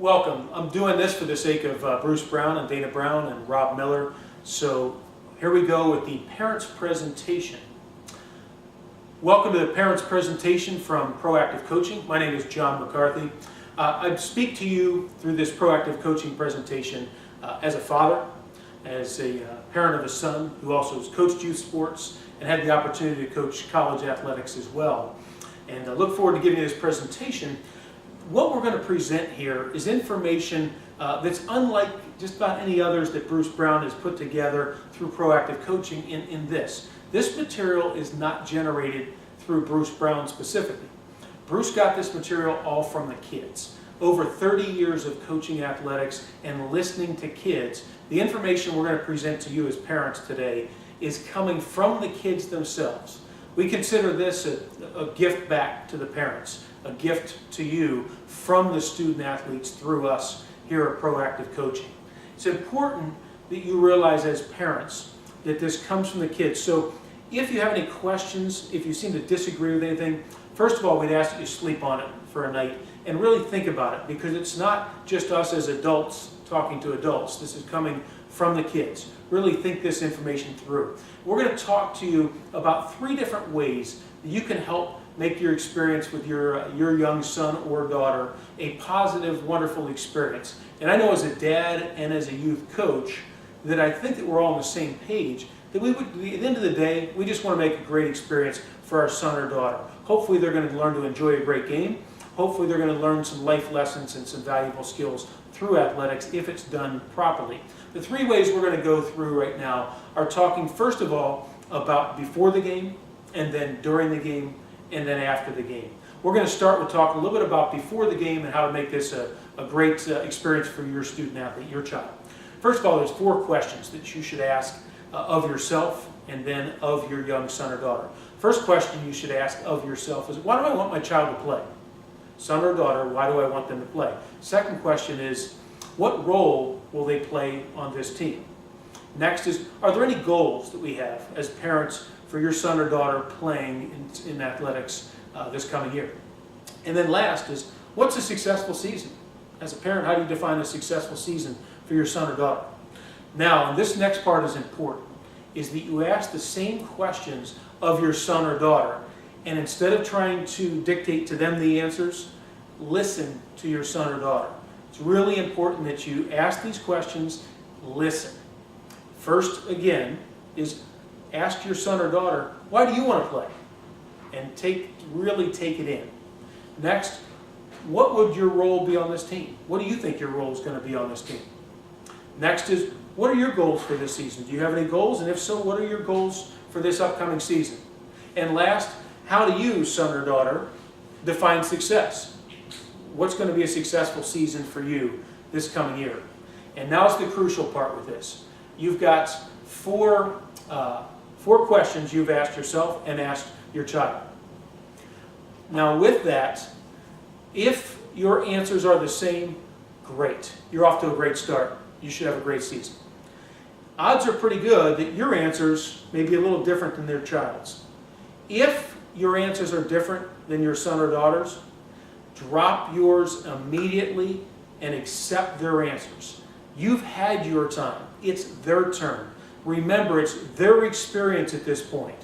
Welcome. I'm doing this for the sake of Bruce Brown and Dana Brown and Rob Miller. So here we go with the parents presentation. Welcome to the parents presentation from ProActive Coaching. My name is John McCarthy. I speak to you through this ProActive Coaching presentation as a father, as a parent of a son who also has coached youth sports and had the opportunity to coach college athletics as well. And I look forward to giving you this presentation. What we're going to present here is information that's unlike just about any others that Bruce Brown has put together through ProActive Coaching in this. This material is not generated through Bruce Brown specifically. Bruce got this material all from the kids. Over 30 years of coaching athletics and listening to kids, the information we're going to present to you as parents today is coming from the kids themselves. We consider this a gift back to the parents, a gift to you from the student athletes through us here at ProActive Coaching. It's important that you realize as parents that this comes from the kids. So if you have any questions, if you seem to disagree with anything, first of all, we'd ask that you sleep on it for a night and really think about it, because it's not just us as adults talking to adults. This is coming from the kids. Really think this information through. We're going to talk to you about 3 different ways that you can help make your experience with your young son or daughter a positive, wonderful experience. And I know as a dad and as a youth coach that I think that we're all on the same page, that we would, at the end of the day, we just want to make a great experience for our son or daughter. Hopefully they're going to learn to enjoy a great game. Hopefully they're going to learn some life lessons and some valuable skills through athletics if it's done properly. The 3 ways we're going to go through right now are talking first of all about before the game, and then during the game, and then after the game. We're going to start with talking a little bit about before the game and how to make this a great experience for your student athlete, your child. First of all, there's 4 questions that you should ask of yourself and then of your young son or daughter. First question you should ask of yourself is, why do I want my child to play? Son or daughter, why do I want them to play? Second question is, what role will they play on this team? Next is, are there any goals that we have as parents for your son or daughter playing in athletics this coming year? And then last is, what's a successful season? As a parent, how do you define a successful season for your son or daughter? Now, and this next part is important, is that you ask the same questions of your son or daughter, and instead of trying to dictate to them the answers, listen to your son or daughter. It's really important that you ask these questions, listen. First, again, is ask your son or daughter, why do you want to play? And really take it in. Next, what would your role be on this team? What do you think your role is going to be on this team? Next is, what are your goals for this season? Do you have any goals? And if so, what are your goals for this upcoming season? And last, how do you, son or daughter, define success? What's going to be a successful season for you this coming year? And now's the crucial part with this. You've got four questions you've asked yourself and asked your child. Now with that, if your answers are the same, great. You're off to a great start. You should have a great season. Odds are pretty good that your answers may be a little different than their child's. If your answers are different than your son or daughter's, drop yours immediately and accept their answers. You've had your time. It's their turn. Remember, it's their experience at this point.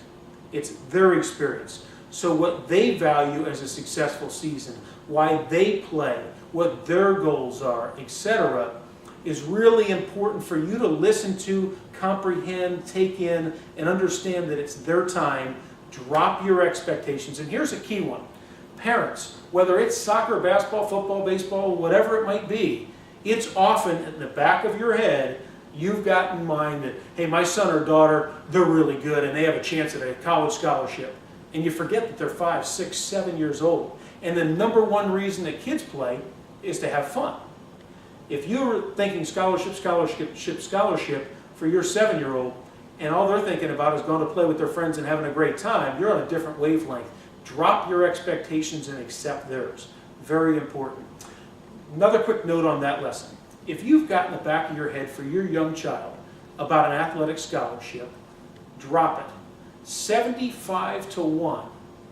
It's their experience. So what they value as a successful season, why they play, what their goals are, etc., is really important for you to listen to, comprehend, take in, and understand that it's their time. Drop your expectations. And here's a key one. Parents, whether it's soccer, basketball, football, baseball, whatever it might be, it's often in the back of your head, you've got in mind that, hey, my son or daughter, they're really good and they have a chance at a college scholarship. And you forget that they're 5, 6, 7 years old. And the number one reason that kids play is to have fun. If you're thinking scholarship for your 7-year-old, and all they're thinking about is going to play with their friends and having a great time, you're on a different wavelength. Drop your expectations and accept theirs. Very important. Another quick note on that lesson. If you've got in the back of your head for your young child about an athletic scholarship, drop it. 75 to 1,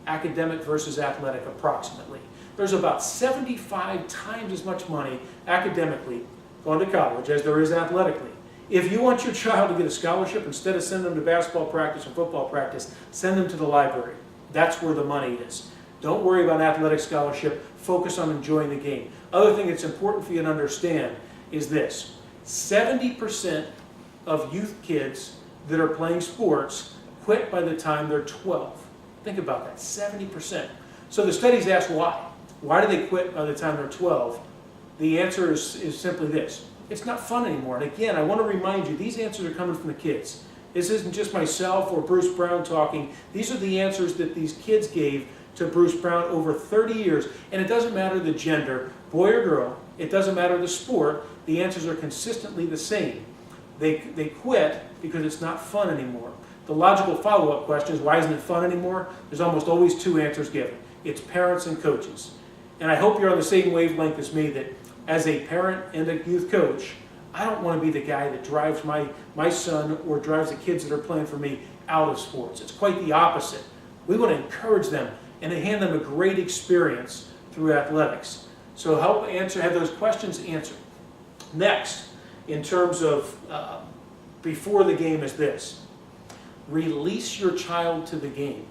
academic versus athletic approximately. there's about 75 times as much money academically going to college as there is athletically. If you want your child to get a scholarship, instead of sending them to basketball practice or football practice, send them to the library. That's where the money is. Don't worry about an athletic scholarship. Focus on enjoying the game. Other thing that's important for you to understand is this. 70% of youth kids that are playing sports quit by the time they're 12. Think about that, 70%. So the studies ask why. Why do they quit by the time they're 12? The answer is simply this. It's not fun anymore. And again, I want to remind you, these answers are coming from the kids. This isn't just myself or Bruce Brown talking. These are the answers that these kids gave to Bruce Brown over 30 years. And it doesn't matter the gender, boy or girl. It doesn't matter the sport. The answers are consistently the same. They quit because it's not fun anymore. The logical follow-up question is, why isn't it fun anymore? There's almost always two answers given. It's parents and coaches. And I hope you're on the same wavelength as me, that as a parent and a youth coach, I don't want to be the guy that drives my son or drives the kids that are playing for me out of sports. It's quite the opposite. We want to encourage them and to hand them a great experience through athletics. So have those questions answered. Next, in terms of before the game, is this. Release your child to the game.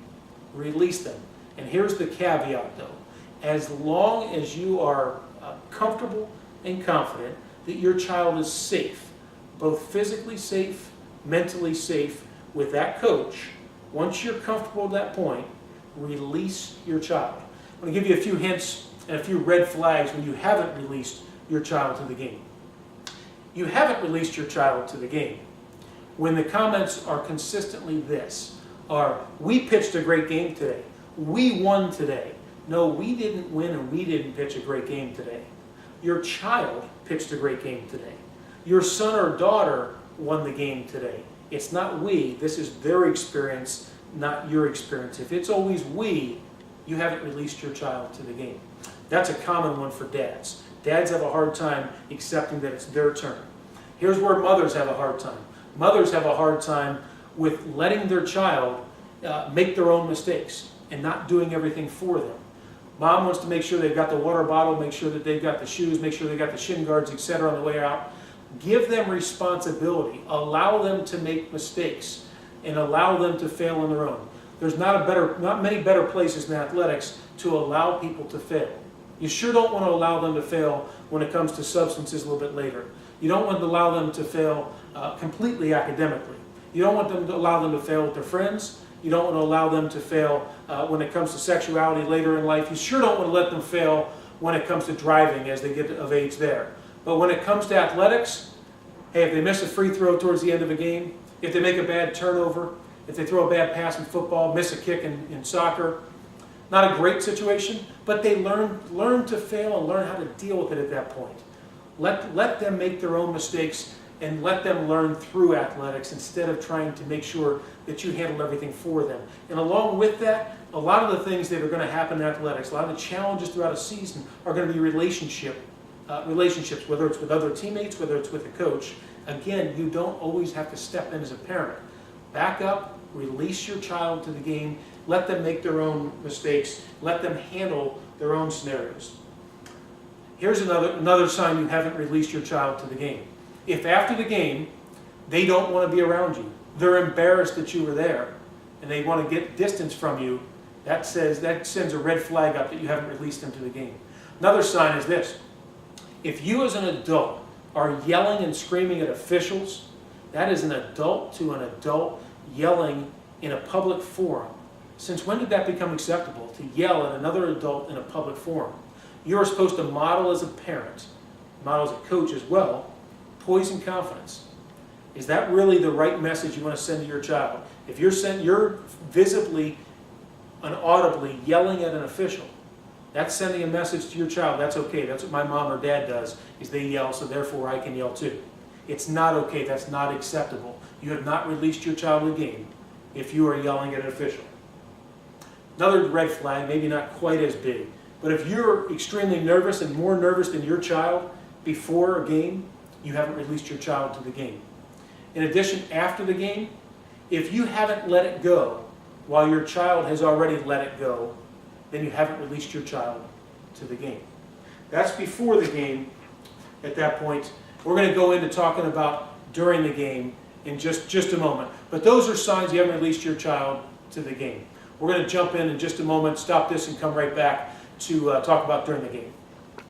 Release them. And here's the caveat though. As long as you are comfortable and confident that your child is safe, both physically safe, mentally safe with that coach, once you're comfortable at that point, release your child. I'm going to give you a few hints and a few red flags when you haven't released your child to the game. You haven't released your child to the game when the comments are consistently this, are, we pitched a great game today, we won today. No, we didn't win and we didn't pitch a great game today. Your child pitched a great game today. Your son or daughter won the game today. It's not we, this is their experience, not your experience. If it's always we, you haven't released your child to the game. That's a common one for dads. Dads have a hard time accepting that it's their turn. Here's where mothers have a hard time. Mothers have a hard time with letting their child make their own mistakes and not doing everything for them. Mom wants to make sure they've got the water bottle, make sure that they've got the shoes, make sure they've got the shin guards, etc. on the way out. Give them responsibility. Allow them to make mistakes and allow them to fail on their own. There's not many better places in athletics to allow people to fail. You sure don't want to allow them to fail when it comes to substances a little bit later. You don't want to allow them to fail completely academically. You don't want them to allow them to fail with their friends. You don't want to allow them to fail when it comes to sexuality later in life. You sure don't want to let them fail when it comes to driving as they get of age there. But when it comes to athletics, hey, if they miss a free throw towards the end of a game, if they make a bad turnover, if they throw a bad pass in football, miss a kick in soccer, not a great situation, but they learn to fail and learn how to deal with it at that point. Let them make their own mistakes and let them learn through athletics instead of trying to make sure that you handle everything for them. And along with that, a lot of the things that are going to happen in athletics, a lot of the challenges throughout a season are going to be relationships, whether it's with other teammates, whether it's with a coach. Again, you don't always have to step in as a parent. Back up, release your child to the game, let them make their own mistakes, let them handle their own scenarios. Here's another sign you haven't released your child to the game. If after the game, they don't want to be around you, they're embarrassed that you were there, and they want to get distance from you, that sends a red flag up that you haven't released them to the game. Another sign is this. If you as an adult are yelling and screaming at officials, that is an adult to an adult yelling in a public forum. Since when did that become acceptable, to yell at another adult in a public forum? You're supposed to model as a parent, model as a coach as well, poise and confidence. Is that really the right message you want to send to your child? If you're visibly and audibly yelling at an official, that's sending a message to your child. That's okay. That's what my mom or dad does, is they yell, so therefore I can yell too. It's not okay. That's not acceptable. You have not released your child to the game if you are yelling at an official. Another red flag, maybe not quite as big, but if you're extremely nervous and more nervous than your child before a game, you haven't released your child to the game. In addition, after the game, if you haven't let it go while your child has already let it go, then you haven't released your child to the game. That's before the game. At that point, we're going to go into talking about during the game in just a moment. But those are signs you haven't released your child to the game. We're going to jump in just a moment, stop this, and come right back to talk about during the game.